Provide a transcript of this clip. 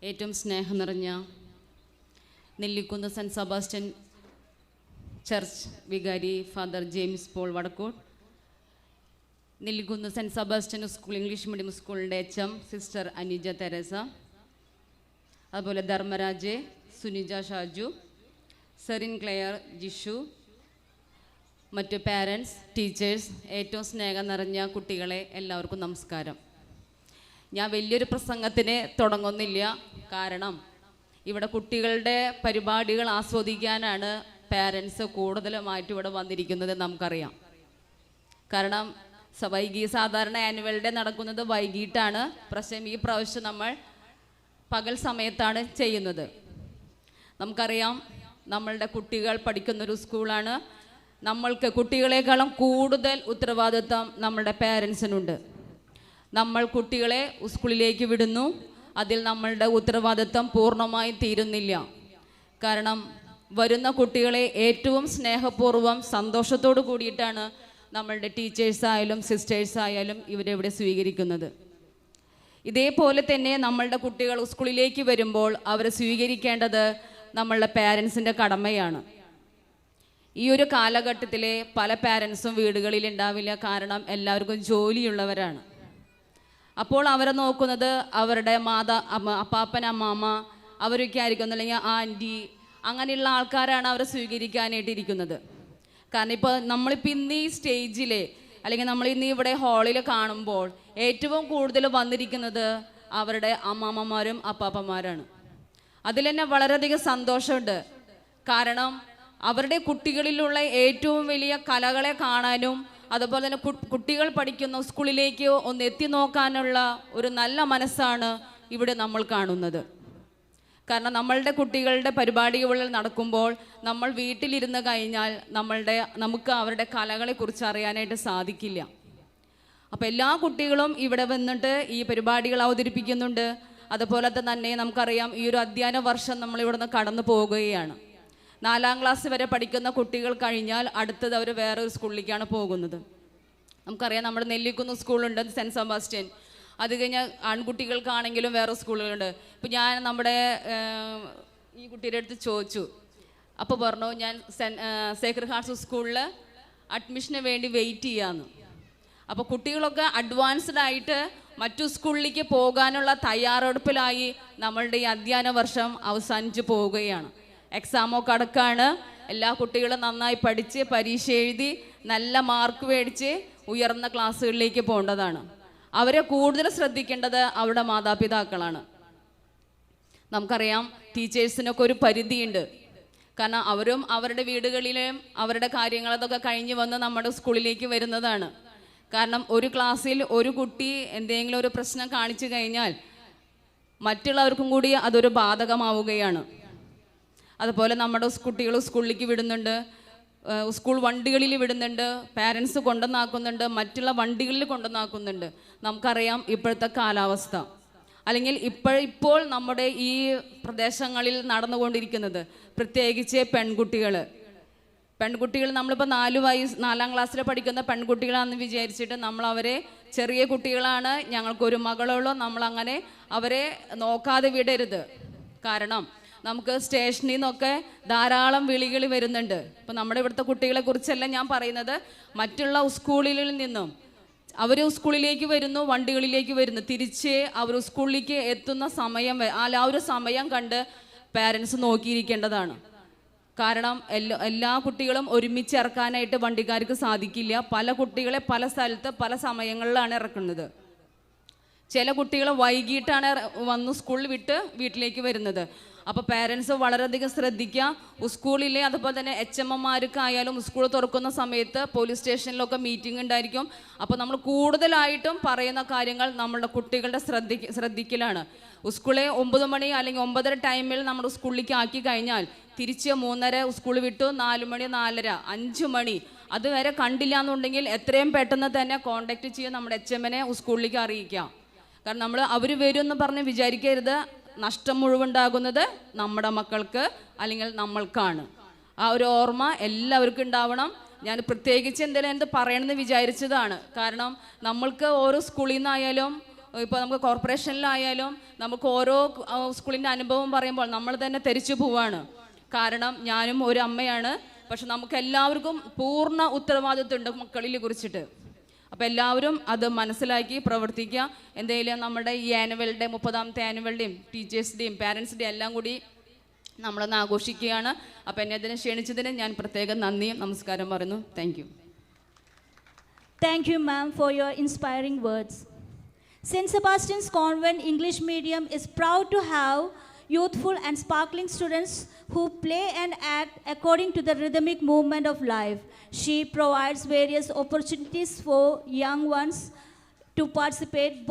ഏറ്റവും സ്നേഹം നിറഞ്ഞ നെല്ലിക്കുന്ന് സെൻറ്റ് സെബാസ്റ്റ്യൻ ചർച്ച് വികാരി father James Paul Vadakkott, Nellikkunnu saint Sebastian school English medium സ്കൂളിൻ്റെ എച്ച്.എം സിസ്റ്റർ അനിജ തെരേസ, അതുപോലെ ധർമ്മരാജ്, സുനിജ ഷാജു, സെറിൻ ക്ലെയർ ജിഷു, മറ്റ് പാരൻസ്, ടീച്ചേഴ്സ്, ഏറ്റവും സ്നേഹം നിറഞ്ഞ കുട്ടികളെ എല്ലാവർക്കും നമസ്കാരം. ഞാൻ വലിയൊരു പ്രസംഗത്തിന് തുടങ്ങുന്നില്ല. കാരണം ഇവിടെ കുട്ടികളുടെ പരിപാടികൾ ആസ്വദിക്കാനാണ് പാരൻസ് കൂടുതലുമായിട്ട് ഇവിടെ വന്നിരിക്കുന്നത്. നമുക്കറിയാം. കാരണം സാധാരണ ആനുവൽ ഡേ നടക്കുന്നത് വൈകിട്ടാണ്. പക്ഷേ ഈ പ്രാവശ്യം നമ്മൾ പകൽ സമയത്താണ് ചെയ്യുന്നത്. നമുക്കറിയാം, നമ്മളുടെ കുട്ടികൾ പഠിക്കുന്നൊരു സ്കൂളാണ്. നമ്മൾക്ക് കുട്ടികളെക്കാളും കൂടുതൽ ഉത്തരവാദിത്വം നമ്മളുടെ പാരൻസിനുണ്ട്. നമ്മൾ കുട്ടികളെ സ്കൂളിലേക്ക് വിടുന്നു, അതിൽ നമ്മളുടെ ഉത്തരവാദിത്വം പൂർണ്ണമായി തീരുന്നില്ല. കാരണം വരുന്ന കുട്ടികളെ ഏറ്റവും സ്നേഹപൂർവ്വം സന്തോഷത്തോടു കൂടിയിട്ടാണ് നമ്മളുടെ ടീച്ചേഴ്സായാലും സിസ്റ്റേഴ്സായാലും ഇവരെവിടെ സ്വീകരിക്കുന്നത്. ഇതേപോലെ തന്നെ നമ്മളുടെ കുട്ടികൾ സ്കൂളിലേക്ക് വരുമ്പോൾ അവരെ സ്വീകരിക്കേണ്ടത് നമ്മളുടെ പാരൻസിൻ്റെ കടമയാണ്. ഈ ഒരു കാലഘട്ടത്തിലെ പല പാരൻസും വീടുകളിൽ ഉണ്ടാവില്ല. കാരണം എല്ലാവർക്കും ജോലിയുള്ളവരാണ്. അപ്പോൾ അവരെ നോക്കുന്നത് അവരുടെ അപ്പാപ്പൻ, അമ്മാമ്മ അവരൊക്കെ ആയിരിക്കും, അല്ലെങ്കിൽ ആൻറ്റി, അങ്ങനെയുള്ള ആൾക്കാരാണ് അവരെ സ്വീകരിക്കാനായിട്ടിരിക്കുന്നത്. കാരണം നമ്മളിപ്പോൾ ഇന്ന് ഈ സ്റ്റേജിൽ അല്ലെങ്കിൽ നമ്മൾ ഇന്ന് ഇവിടെ ഹാളിൽ കാണുമ്പോൾ ഏറ്റവും കൂടുതൽ വന്നിരിക്കുന്നത് അവരുടെ അമ്മാമ്മമാരും അപ്പാപ്പന്മാരാണ്. അതിൽ തന്നെ വളരെയധികം സന്തോഷമുണ്ട്. കാരണം അവരുടെ കുട്ടികളിലുള്ള ഏറ്റവും വലിയ കലകളെ കാണാനും അതുപോലെ തന്നെ കുട്ടികൾ പഠിക്കുന്ന സ്കൂളിലേക്ക് ഒന്ന് എത്തി നോക്കാനുള്ള ഒരു നല്ല മനസ്സാണ് ഇവിടെ നമ്മൾ കാണുന്നത്. കാരണം നമ്മളുടെ കുട്ടികളുടെ പരിപാടികൾ നടക്കുമ്പോൾ നമ്മൾ വീട്ടിലിരുന്ന് കഴിഞ്ഞാൽ നമുക്ക് അവരുടെ കലകളെക്കുറിച്ച് അറിയാനായിട്ട് സാധിക്കില്ല. അപ്പോൾ എല്ലാ കുട്ടികളും ഇവിടെ വന്നിട്ട് ഈ പരിപാടികൾ അവതരിപ്പിക്കുന്നുണ്ട്. അതുപോലെ തന്നെ നമുക്കറിയാം, ഈ ഒരു അധ്യയന വർഷം നമ്മളിവിടുന്ന് കടന്നു പോവുകയാണ്. 4ാം ക്ലാസ് വരെ പഠിക്കുന്ന കുട്ടികൾ കഴിഞ്ഞാൽ അടുത്തത് അവർ വേറൊരു സ്കൂളിലേക്കാണ് പോകുന്നത്. നമുക്കറിയാം, നമ്മുടെ നെല്ലിക്കുന്ന് സ്കൂളുണ്ട്, സെൻറ്റ് സെബാസ്റ്റ്യൻ. അത് കഴിഞ്ഞാൽ ആൺകുട്ടികൾക്കാണെങ്കിലും വേറെ സ്കൂളുകളുണ്ട്. ഇപ്പോൾ ഞാൻ നമ്മുടെ ഈ കുട്ടിയുടെ അടുത്ത് ചോദിച്ചു. അപ്പോൾ പറഞ്ഞു, ഞാൻ സേക്രഡ് ഹാർട്ട്സ് സ്കൂളിൽ അഡ്മിഷന് വേണ്ടി വെയിറ്റ് ചെയ്യാമെന്ന്. അപ്പോൾ കുട്ടികളൊക്കെ അഡ്വാൻസ്ഡ് ആയിട്ട് മറ്റു സ്കൂളിലേക്ക് പോകാനുള്ള തയ്യാറെടുപ്പിലായി നമ്മളുടെ ഈ അധ്യയന വർഷം അവസാനിച്ച് പോവുകയാണ്. എക്സാമൊക്കെ അടക്കമാണ്. എല്ലാ കുട്ടികളും നന്നായി പഠിച്ച് പരീക്ഷ എഴുതി നല്ല മാർക്ക് മേടിച്ച് ഉയർന്ന ക്ലാസ്സുകളിലേക്ക് പോകേണ്ടതാണ്. അവരെ കൂടുതൽ ശ്രദ്ധിക്കേണ്ടത് അവരുടെ മാതാപിതാക്കളാണ്. നമുക്കറിയാം, ടീച്ചേഴ്സിനൊക്കെ ഒരു പരിധിയുണ്ട്. കാരണം അവരും അവരുടെ വീടുകളിലും അവരുടെ കാര്യങ്ങളതൊക്കെ കഴിഞ്ഞ് വന്ന് നമ്മുടെ സ്കൂളിലേക്ക് വരുന്നതാണ്. കാരണം ഒരു ക്ലാസ്സിൽ ഒരു കുട്ടി എന്തെങ്കിലും ഒരു പ്രശ്നം കാണിച്ചു കഴിഞ്ഞാൽ മറ്റുള്ളവർക്കും കൂടി അതൊരു ബാധകമാവുകയാണ്. അതുപോലെ നമ്മുടെ കുട്ടികൾ സ്കൂളിലേക്ക് വിടുന്നുണ്ട്, സ്കൂൾ വണ്ടികളിൽ വിടുന്നുണ്ട്, പാരൻസ് കൊണ്ടുവന്നാക്കുന്നുണ്ട്, മറ്റുള്ള വണ്ടികളിൽ കൊണ്ടുവന്നാക്കുന്നുണ്ട്. നമുക്കറിയാം ഇപ്പോഴത്തെ കാലാവസ്ഥ, അല്ലെങ്കിൽ ഇപ്പോൾ നമ്മുടെ ഈ പ്രദേശങ്ങളിൽ നടന്നുകൊണ്ടിരിക്കുന്നത്, പ്രത്യേകിച്ച് പെൺകുട്ടികൾ നമ്മളിപ്പോൾ 4ാം ക്ലാസ്സിൽ പഠിക്കുന്ന പെൺകുട്ടികളാണെന്ന് വിചാരിച്ചിട്ട് നമ്മളവരെ ചെറിയ കുട്ടികളാണ്, ഞങ്ങൾക്കൊരു മകളുള്ളൂ, നമ്മളങ്ങനെ അവരെ നോക്കാതെ വിടരുത്. കാരണം നമുക്ക് സ്റ്റേഷനിൽ നിന്നൊക്കെ ധാരാളം വിളികൾ വരുന്നുണ്ട്. ഇപ്പം നമ്മുടെ ഇവിടുത്തെ കുട്ടികളെ കുറിച്ചല്ല ഞാൻ പറയുന്നത്, മറ്റുള്ള സ്കൂളിൽ നിന്നും അവർ സ്കൂളിലേക്ക് വരുന്നു, വണ്ടികളിലേക്ക് വരുന്നു, തിരിച്ച് അവർ സ്കൂളിലേക്ക് എത്തുന്ന സമയം ആ ഒരു സമയം കണ്ട് പാരൻസ് നോക്കിയിരിക്കേണ്ടതാണ്. കാരണം എല്ലാ കുട്ടികളും ഒരുമിച്ച് ഇറക്കാനായിട്ട് വണ്ടിക്കാർക്ക് സാധിക്കില്ല. പല കുട്ടികളെ പല സ്ഥലത്ത് പല സമയങ്ങളിലാണ് ഇറക്കുന്നത്. ചില കുട്ടികൾ വൈകിട്ടാണ് വന്ന് സ്കൂളിൽ വിട്ട് വീട്ടിലേക്ക് വരുന്നത്. അപ്പോൾ പാരൻസ് വളരെയധികം ശ്രദ്ധിക്കുക. സ്കൂളിലെ അതുപോലെ തന്നെ HM-മാർക്കായാലും സ്കൂൾ തുറക്കുന്ന സമയത്ത് പോലീസ് സ്റ്റേഷനിലൊക്കെ മീറ്റിംഗ് ഉണ്ടായിരിക്കും. അപ്പോൾ നമ്മൾ കൂടുതലായിട്ടും പറയുന്ന കാര്യങ്ങൾ നമ്മളുടെ കുട്ടികളുടെ ശ്രദ്ധിക്കലാണ്. സ്കൂളിൽ 9 മണി അല്ലെങ്കിൽ 9:30 ടൈമിൽ നമ്മൾ സ്കൂളിലേക്ക് ആക്കി കഴിഞ്ഞാൽ തിരിച്ച് 3:30 സ്കൂൾ വിട്ടു, 4 മണി, 4:30, 5 മണി അതുവരെ കണ്ടില്ല എന്നുണ്ടെങ്കിൽ എത്രയും പെട്ടെന്ന് തന്നെ കോൺടാക്റ്റ് ചെയ്യുക, നമ്മുടെ HM-നെ സ്കൂളിലേക്ക് അറിയിക്കാം. കാരണം അവർ വരുമെന്ന് പറഞ്ഞ് വിചാരിക്കരുത്, നഷ്ടം മുഴുവുണ്ടാകുന്നത് നമ്മുടെ മക്കൾക്ക് അല്ലെങ്കിൽ നമ്മൾക്കാണ്. ആ ഒരു ഓർമ്മ എല്ലാവർക്കും ഉണ്ടാവണം. ഞാൻ പ്രത്യേകിച്ച് എന്ത് പറയണമെന്ന് വിചാരിച്ചതാണ്. കാരണം നമ്മൾക്ക് ഓരോ സ്കൂളിൽ നിന്നായാലും ഇപ്പോൾ നമുക്ക് കോർപ്പറേഷനിലായാലും നമുക്ക് ഓരോ സ്കൂളിൻ്റെ അനുഭവം പറയുമ്പോൾ നമ്മൾ തന്നെ തെരിച്ചു പോവാണ്. കാരണം ഞാനും ഒരു അമ്മയാണ്, പക്ഷെ നമുക്ക് എല്ലാവർക്കും പൂർണ്ണ ഉത്തരവാദിത്വമുണ്ട് മക്കളിനെ കുറിച്ചിട്ട്. അപ്പോൾ എല്ലാവരും അത് മനസ്സിലാക്കി പ്രവർത്തിക്കുക. എന്തെങ്കിലും നമ്മുടെ ഈ ആനുവൽ ഡേ 30ാമത്തെ ആനുവൽ ഡേയും ടീച്ചേഴ്സ് ഡേയും പാരൻസ് ഡേ എല്ലാം കൂടി നമ്മളൊന്ന് ആഘോഷിക്കുകയാണ്. അപ്പോൾ എന്നെ അതിനെ ക്ഷണിച്ചതിന് ഞാൻ പ്രത്യേകം നന്ദിയും നമസ്കാരം പറയുന്നു. Thank you. Thank you, ma'am, for your inspiring words. St. Sebastian's Convent English Medium is proud to have youthful and sparkling students who play and act according to the rhythmic movement of life. She provides various opportunities for young ones to participate